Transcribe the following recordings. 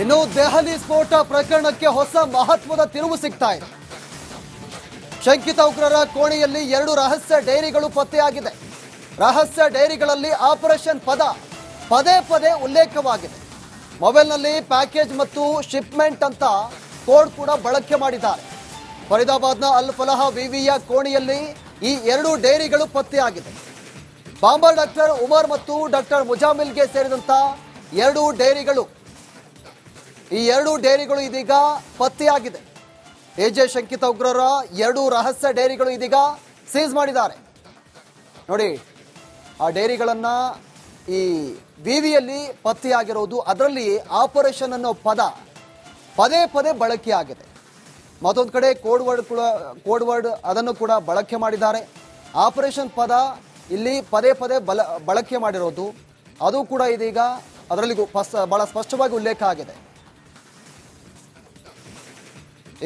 ಇನ್ನು ದೆಹಲಿ ಸ್ಫೋಟ ಪ್ರಕರಣಕ್ಕೆ ಹೊಸ ಮಹತ್ವದ ತಿರುವು ಸಿಗ್ತಾ ಇದೆ. ಶಂಕಿತ ಉಗ್ರರ ಕೋಣೆಯಲ್ಲಿ 2 ರಹಸ್ಯ ಡೈರಿಗಳು ಪತ್ತೆಯಾಗಿದೆ. ರಹಸ್ಯ ಡೈರಿಗಳಲ್ಲಿ ಆಪರೇಷನ್ ಪದ ಪದೇ ಪದೇ ಉಲ್ಲೇಖವಾಗಿದೆ. ಮೊಬೈಲ್ನಲ್ಲಿ ಪ್ಯಾಕೇಜ್ ಮತ್ತು ಶಿಪ್ಮೆಂಟ್ ಅಂತ ಕೋಡ್ ಕೂಡ ಬಳಕೆ ಮಾಡಿದ್ದಾರೆ. ಫರೀದಾಬಾದ್ನ ಅಲ್ ಫಲಾಹ ವಿವಿಯ ಕೋಣೆಯಲ್ಲಿ ಈ 2 ಡೈರಿಗಳು ಪತ್ತೆಯಾಗಿದೆ. ಬಾಂಬರ್ ಡಾಕ್ಟರ್ ಉಮರ್ ಮತ್ತು ಡಾಕ್ಟರ್ ಮುಜಾಮಿಲ್ಗೆ ಸೇರಿದಂತ 2 ಡೈರಿಗಳು ಈ 2 ಡೈರಿಗಳು ಇದೀಗ ಪತ್ತೆಯಾಗಿದೆ. ಎಜೆ ಶಂಕಿತ ಉಗ್ರರ 2 ರಹಸ್ಯ ಡೈರಿಗಳು ಇದೀಗ ಸೀಸ್ ಮಾಡಿದ್ದಾರೆ. ನೋಡಿ, ಆ ಡೈರಿಗಳನ್ನ ಈ ವಿವಿಯಲ್ಲಿ ಪತ್ತೆಯಾಗಿರೋದು, ಅದರಲ್ಲಿ ಆಪರೇಷನ್ ಅನ್ನೋ ಪದ ಪದೇ ಪದೇ ಬಳಕೆಯಾಗಿದೆ. ಮತ್ತೊಂದು ಕಡೆ ಕೋಡ್ ವರ್ಡ್ ಅದನ್ನು ಕೂಡ ಬಳಕೆ ಮಾಡಿದ್ದಾರೆ. ಆಪರೇಷನ್ ಪದ ಇಲ್ಲಿ ಪದೇ ಪದೇ ಬಳಕೆ ಮಾಡಿರೋದು, ಅದು ಕೂಡ ಇದೀಗ ಅದರಲ್ಲಿ ಬಹಳ ಸ್ಪಷ್ಟವಾಗಿ ಉಲ್ಲೇಖ ಆಗಿದೆ.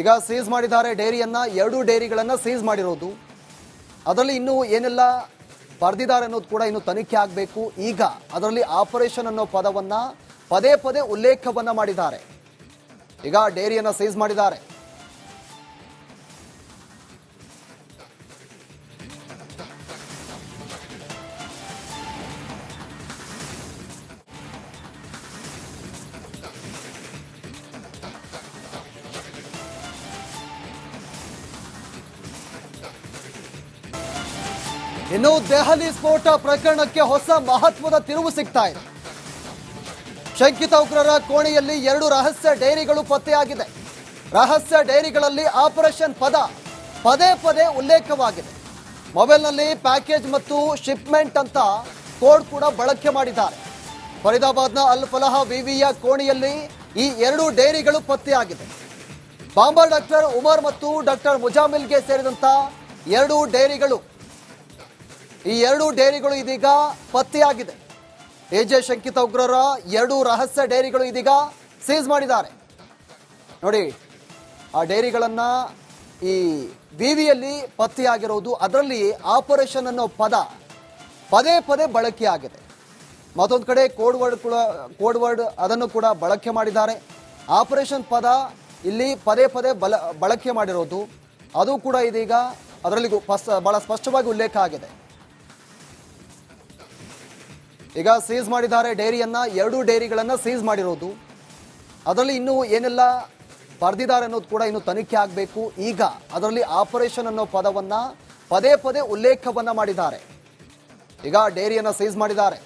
ಈಗ ಸೀಸ್ ಮಾಡಿದ್ದಾರೆ ಡೈರಿಯನ್ನ, 2 ಡೈರಿಗಳನ್ನು ಸೀಸ್ ಮಾಡಿರೋದು. ಅದರಲ್ಲಿ ಇನ್ನೂ ಏನೆಲ್ಲ ಬರೆದಿದ್ದಾರೆ ಅನ್ನೋದು ಕೂಡ ಇನ್ನು ತನಿಖೆ ಆಗಬೇಕು. ಈಗ ಅದರಲ್ಲಿ ಆಪರೇಷನ್ ಅನ್ನೋ ಪದವನ್ನ ಪದೇ ಪದೇ ಉಲ್ಲೇಖವನ್ನ ಮಾಡಿದ್ದಾರೆ. ಈಗ ಡೈರಿಯನ್ನ ಸೀಸ್ ಮಾಡಿದ್ದಾರೆ. ಇನ್ನು ದೆಹಲಿ ಸ್ಫೋಟ ಪ್ರಕರಣಕ್ಕೆ ಹೊಸ ಮಹತ್ವದ ತಿರುವು ಸಿಗ್ತಾ ಇದೆ. ಶಂಕಿತ ಉಗ್ರರ ಕೋಣೆಯಲ್ಲಿ 2 ರಹಸ್ಯ ಡೈರಿಗಳು ಪತ್ತೆಯಾಗಿದೆ. ರಹಸ್ಯ ಡೈರಿಗಳಲ್ಲಿ ಆಪರೇಷನ್ ಪದ ಪದೇ ಪದೇ ಉಲ್ಲೇಖವಾಗಿದೆ. ಮೊಬೈಲ್ನಲ್ಲಿ ಪ್ಯಾಕೇಜ್ ಮತ್ತು ಶಿಪ್ಮೆಂಟ್ ಅಂತ ಕೋಡ್ ಕೂಡ ಬಳಕೆ ಮಾಡಿದ್ದಾರೆ. ಫರೀದಾಬಾದ್ನ ಅಲ್ ಫಲಾಹ ವಿವಿಯ ಕೋಣೆಯಲ್ಲಿ ಈ 2 ಡೈರಿಗಳು ಪತ್ತೆಯಾಗಿದೆ. ಬಾಂಬರ್ ಡಾಕ್ಟರ್ ಉಮರ್ ಮತ್ತು ಡಾಕ್ಟರ್ ಮುಜಾಮಿಲ್ಗೆ ಸೇರಿದಂತ 2 ಡೈರಿಗಳು ಈ 2 ಡೈರಿಗಳು ಇದೀಗ ಪತ್ತೆಯಾಗಿದೆ. ಎಜೆ ಶಂಕಿತ ಉಗ್ರರ 2 ರಹಸ್ಯ ಡೈರಿಗಳು ಇದೀಗ ಸೀಸ್ ಮಾಡಿದ್ದಾರೆ. ನೋಡಿ, ಆ ಡೈರಿಗಳನ್ನ ಈ ವಿವಿಯಲ್ಲಿ ಪತ್ತೆಯಾಗಿರೋದು, ಅದರಲ್ಲಿ ಆಪರೇಷನ್ ಅನ್ನೋ ಪದ ಪದೇ ಪದೇ ಬಳಕೆಯಾಗಿದೆ. ಮತ್ತೊಂದು ಕಡೆ ಕೋಡ್ ವರ್ಡ್ ಅದನ್ನು ಕೂಡ ಬಳಕೆ ಮಾಡಿದ್ದಾರೆ. ಆಪರೇಷನ್ ಪದ ಇಲ್ಲಿ ಪದೇ ಪದೇ ಬಳಕೆ ಮಾಡಿರೋದು, ಅದು ಕೂಡ ಇದೀಗ ಅದರಲ್ಲಿ ಬಹಳ ಸ್ಪಷ್ಟವಾಗಿ ಉಲ್ಲೇಖ ಆಗಿದೆ. ಈಗ ಸೀಸ್ ಮಾಡಿದ್ದಾರೆ ಡೈರಿಯನ್ನ, 2 ಡೈರಿಗಳನ್ನು ಸೀಸ್ ಮಾಡಿರೋದು. ಅದರಲ್ಲಿ ಇನ್ನೂ ಏನೆಲ್ಲ ಬರೆದಿದ್ದಾರೆ ಅನ್ನೋದು ಕೂಡ ಇನ್ನು ತನಿಖೆ ಆಗಬೇಕು. ಈಗ ಅದರಲ್ಲಿ ಆಪರೇಷನ್ ಅನ್ನೋ ಪದವನ್ನ ಪದೇ ಪದೇ ಉಲ್ಲೇಖವನ್ನ ಮಾಡಿದ್ದಾರೆ. ಈಗ ಡೈರಿಯನ್ನ ಸೀಸ್ ಮಾಡಿದ್ದಾರೆ.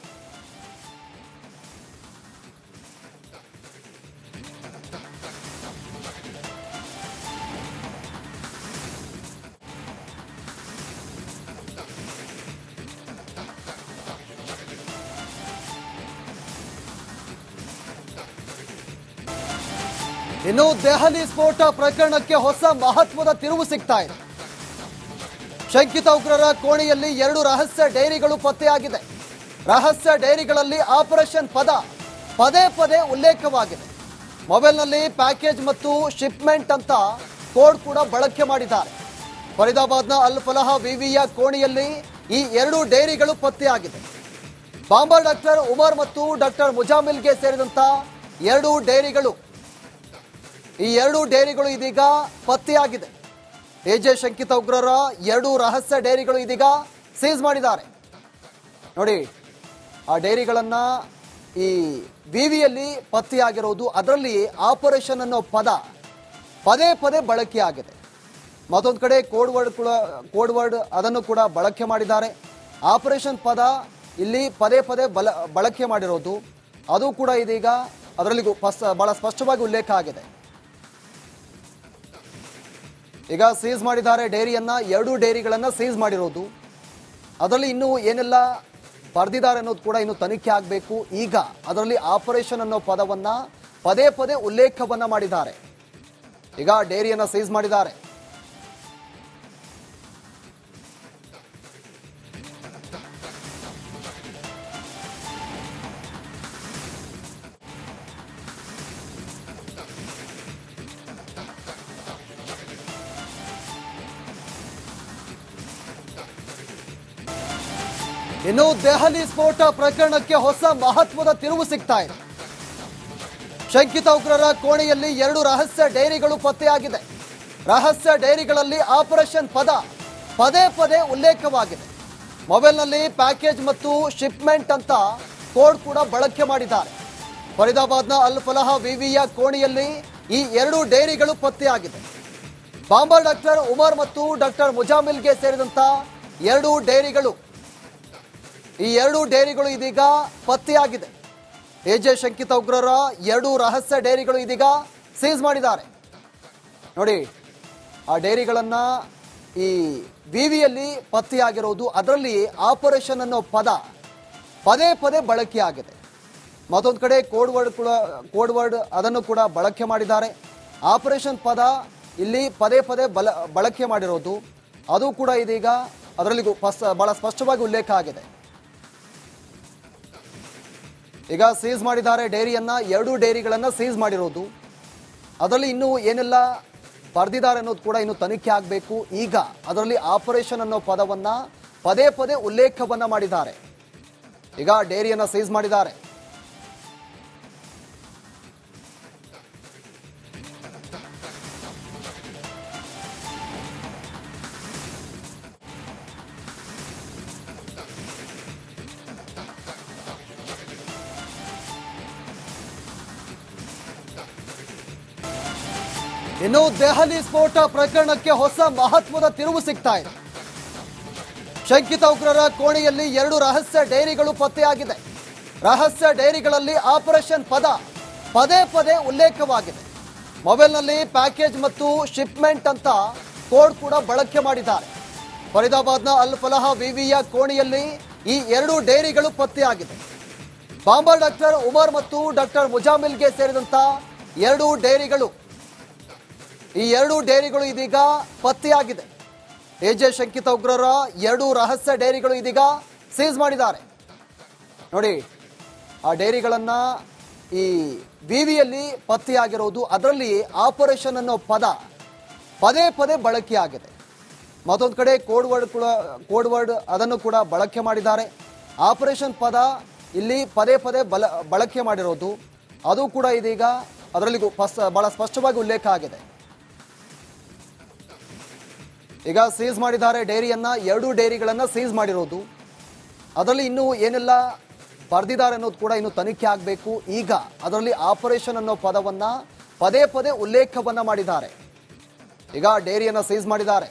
ಇನ್ನು ದೆಹಲಿ ಸ್ಫೋಟ ಪ್ರಕರಣಕ್ಕೆ ಹೊಸ ಮಹತ್ವದ ತಿರುವು ಸಿಗ್ತಾ ಇದೆ. ಶಂಕಿತ ಉಗ್ರರ ಕೋಣೆಯಲ್ಲಿ 2 ರಹಸ್ಯ ಡೈರಿಗಳು ಪತ್ತೆಯಾಗಿದೆ. ರಹಸ್ಯ ಡೈರಿಗಳಲ್ಲಿ ಆಪರೇಷನ್ ಪದ ಪದೇ ಪದೇ ಉಲ್ಲೇಖವಾಗಿದೆ. ಮೊಬೈಲ್ನಲ್ಲಿ ಪ್ಯಾಕೇಜ್ ಮತ್ತು ಶಿಪ್ಮೆಂಟ್ ಅಂತ ಕೋಡ್ ಕೂಡ ಬಳಕೆ ಮಾಡಿದ್ದಾರೆ. ಫರೀದಾಬಾದ್ನ ಅಲ್ ಫಲಾಹ ವಿವಿಯ ಕೋಣೆಯಲ್ಲಿ ಈ 2 ಡೈರಿಗಳು ಪತ್ತೆಯಾಗಿದೆ. ಬಾಂಬರ್ ಡಾಕ್ಟರ್ ಉಮರ್ ಮತ್ತು ಡಾಕ್ಟರ್ ಮುಜಾಮಿಲ್ಗೆ ಸೇರಿದಂತ 2 ಡೈರಿಗಳು ಈ 2 ಡೈರಿಗಳು ಇದೀಗ ಪತ್ತೆಯಾಗಿದೆ. ಎಜೆ ಶಂಕಿತ ಉಗ್ರರ 2 ರಹಸ್ಯ ಡೈರಿಗಳು ಇದೀಗ ಸೀಸ್ ಮಾಡಿದ್ದಾರೆ. ನೋಡಿ, ಆ ಡೈರಿಗಳನ್ನ ಈ ವಿವಿಯಲ್ಲಿ ಪತ್ತೆಯಾಗಿರೋದು, ಅದರಲ್ಲಿ ಆಪರೇಷನ್ ಅನ್ನೋ ಪದ ಪದೇ ಪದೇ ಬಳಕೆಯಾಗಿದೆ. ಮತ್ತೊಂದು ಕಡೆ ಕೋಡ್ ವರ್ಡ್ ಅದನ್ನು ಕೂಡ ಬಳಕೆ ಮಾಡಿದ್ದಾರೆ. ಆಪರೇಷನ್ ಪದ ಇಲ್ಲಿ ಪದೇ ಪದೇ ಬಳಕೆ ಮಾಡಿರೋದು, ಅದು ಕೂಡ ಇದೀಗ ಅದರಲ್ಲಿ ಬಹಳ ಸ್ಪಷ್ಟವಾಗಿ ಉಲ್ಲೇಖ ಆಗಿದೆ. ಈಗ ಸೀಸ್ ಮಾಡಿದ್ದಾರೆ ಡೈರಿಯನ್ನ, 2 ಡೈರಿಗಳನ್ನು ಸೀಸ್ ಮಾಡಿರೋದು. ಅದರಲ್ಲಿ ಇನ್ನೂ ಏನೆಲ್ಲ ಬರೆದಿದ್ದಾರೆ ಅನ್ನೋದು ಕೂಡ ಇನ್ನು ತನಿಖೆ ಆಗಬೇಕು. ಈಗ ಅದರಲ್ಲಿ ಆಪರೇಷನ್ ಅನ್ನೋ ಪದವನ್ನ ಪದೇ ಪದೇ ಉಲ್ಲೇಖವನ್ನ ಮಾಡಿದ್ದಾರೆ. ಈಗ ಡೈರಿಯನ್ನ ಸೀಸ್ ಮಾಡಿದ್ದಾರೆ. ಇನ್ನು ದೆಹಲಿ ಸ್ಫೋಟ ಪ್ರಕರಣಕ್ಕೆ ಹೊಸ ಮಹತ್ವದ ತಿರುವು ಸಿಗ್ತಾ ಇದೆ. ಶಂಕಿತ ಉಗ್ರರ ಕೋಣೆಯಲ್ಲಿ 2 ರಹಸ್ಯ ಡೈರಿಗಳು ಪತ್ತೆಯಾಗಿದೆ. ರಹಸ್ಯ ಡೈರಿಗಳಲ್ಲಿ ಆಪರೇಷನ್ ಪದ ಪದೇ ಪದೇ ಉಲ್ಲೇಖವಾಗಿದೆ. ಮೊಬೈಲ್ನಲ್ಲಿ ಪ್ಯಾಕೇಜ್ ಮತ್ತು ಶಿಪ್ಮೆಂಟ್ ಅಂತ ಕೋಡ್ ಕೂಡ ಬಳಕೆ ಮಾಡಿದ್ದಾರೆ. ಫರೀದಾಬಾದ್ನ ಅಲ್ ಫಲಾಹ ವಿವಿಯ ಕೋಣೆಯಲ್ಲಿ ಈ 2 ಡೈರಿಗಳು ಪತ್ತೆಯಾಗಿದೆ. ಬಾಂಬರ್ ಡಾಕ್ಟರ್ ಉಮರ್ ಮತ್ತು ಡಾಕ್ಟರ್ ಮುಜಾಮಿಲ್ಗೆ ಸೇರಿದಂತ 2 ಡೈರಿಗಳು ಈ 2 ಡೈರಿಗಳು ಇದೀಗ ಪತ್ತೆಯಾಗಿದೆ. ಎಜೆ ಶಂಕಿತ ಉಗ್ರರ 2 ರಹಸ್ಯ ಡೈರಿಗಳು ಇದೀಗ ಸೀಸ್ ಮಾಡಿದ್ದಾರೆ. ನೋಡಿ, ಆ ಡೈರಿಗಳನ್ನ ಈ ವಿವಿಯಲ್ಲಿ ಪತ್ತೆಯಾಗಿರೋದು, ಅದರಲ್ಲಿ ಆಪರೇಷನ್ ಅನ್ನೋ ಪದ ಪದೇ ಪದೇ ಬಳಕೆಯಾಗಿದೆ. ಮತ್ತೊಂದು ಕಡೆ ಕೋಡ್ ವರ್ಡ್ ಅದನ್ನು ಕೂಡ ಬಳಕೆ ಮಾಡಿದ್ದಾರೆ. ಆಪರೇಷನ್ ಪದ ಇಲ್ಲಿ ಪದೇ ಪದೇ ಬಳಕೆ ಮಾಡಿರೋದು, ಅದು ಕೂಡ ಇದೀಗ ಅದರಲ್ಲಿ ಬಹಳ ಸ್ಪಷ್ಟವಾಗಿ ಉಲ್ಲೇಖ ಆಗಿದೆ. ಈಗ ಸೀಸ್ ಮಾಡಿದ್ದಾರೆ ಡೈರಿಯನ್ನ, 2 ಡೈರಿಗಳನ್ನ ಸೀಸ್ ಮಾಡಿರೋದು. ಅದರಲ್ಲಿ ಇನ್ನೂ ಏನೆಲ್ಲ ಬರೆದಿದ್ದಾರೆ ಅನ್ನೋದು ಕೂಡ ಇನ್ನು ತನಿಖೆ ಆಗಬೇಕು. ಈಗ ಅದರಲ್ಲಿ ಆಪರೇಷನ್ ಅನ್ನೋ ಪದವನ್ನ ಪದೇ ಪದೇ ಉಲ್ಲೇಖವನ್ನ ಮಾಡಿದ್ದಾರೆ. ಈಗ ಡೈರಿಯನ್ನ ಸೀಸ್ ಮಾಡಿದ್ದಾರೆ. ಇನ್ನು ದೆಹಲಿ ಸ್ಫೋಟ ಪ್ರಕರಣಕ್ಕೆ ಹೊಸ ಮಹತ್ವದ ತಿರುವು ಸಿಗ್ತಾ ಇದೆ. ಶಂಕಿತ ಉಗ್ರರ ಕೋಣೆಯಲ್ಲಿ 2 ರಹಸ್ಯ ಡೈರಿಗಳು ಪತ್ತೆಯಾಗಿದೆ. ರಹಸ್ಯ ಡೈರಿಗಳಲ್ಲಿ ಆಪರೇಷನ್ ಪದ ಪದೇ ಪದೇ ಉಲ್ಲೇಖವಾಗಿದೆ. ಮೊಬೈಲ್ನಲ್ಲಿ ಪ್ಯಾಕೇಜ್ ಮತ್ತು ಶಿಪ್ಮೆಂಟ್ ಅಂತ ಕೋಡ್ ಕೂಡ ಬಳಕೆ ಮಾಡಿದ್ದಾರೆ. ಫರೀದಾಬಾದ್ನ ಅಲ್ ಫಲಾಹ ವಿವಿಯ ಕೋಣೆಯಲ್ಲಿ ಈ 2 ಡೈರಿಗಳು ಪತ್ತೆಯಾಗಿದೆ. ಬಾಂಬರ್ ಡಾಕ್ಟರ್ ಉಮರ್ ಮತ್ತು ಡಾಕ್ಟರ್ ಮುಜಾಮಿಲ್ಗೆ ಸೇರಿದಂತ 2 ಡೈರಿಗಳು ಈ 2 ಡೈರಿಗಳು ಇದೀಗ ಪತ್ತೆಯಾಗಿದೆ. ಎಜೆ ಶಂಕಿತ ಉಗ್ರರ 2 ರಹಸ್ಯ ಡೈರಿಗಳು ಇದೀಗ ಸೀಸ್ ಮಾಡಿದ್ದಾರೆ. ನೋಡಿ, ಆ ಡೈರಿಗಳನ್ನ ಈ ವಿವಿಯಲ್ಲಿ ಪತ್ತೆಯಾಗಿರೋದು, ಅದರಲ್ಲಿ ಆಪರೇಷನ್ ಅನ್ನೋ ಪದ ಪದೇ ಪದೇ ಬಳಕೆಯಾಗಿದೆ. ಮತ್ತೊಂದು ಕಡೆ ಕೋಡ್ ವರ್ಡ್ ಅದನ್ನು ಕೂಡ ಬಳಕೆ ಮಾಡಿದ್ದಾರೆ. ಆಪರೇಷನ್ ಪದ ಇಲ್ಲಿ ಪದೇ ಪದೇ ಬಳಕೆ ಮಾಡಿರೋದು, ಅದು ಕೂಡ ಇದೀಗ ಅದರಲ್ಲಿ ಬಹಳ ಸ್ಪಷ್ಟವಾಗಿ ಉಲ್ಲೇಖ ಆಗಿದೆ. ಈಗ ಸೀಸ್ ಮಾಡಿದ್ದಾರೆ ಡೈರಿಯನ್ನ, 2 ಡೈರಿಗಳನ್ನ ಸೀಸ್ ಮಾಡಿರೋದು. ಅದರಲ್ಲಿ ಇನ್ನೂ ಏನೆಲ್ಲ ಬರೆದಿದ್ದಾರೆ ಅನ್ನೋದು ಕೂಡ ಇನ್ನು ತನಿಖೆ ಆಗಬೇಕು. ಈಗ ಅದರಲ್ಲಿ ಆಪರೇಷನ್ ಅನ್ನೋ ಪದವನ್ನ ಪದೇ ಪದೇ ಉಲ್ಲೇಖವನ್ನ ಮಾಡಿದ್ದಾರೆ. ಈಗ ಡೈರಿಯನ್ನ ಸೀಸ್ ಮಾಡಿದ್ದಾರೆ.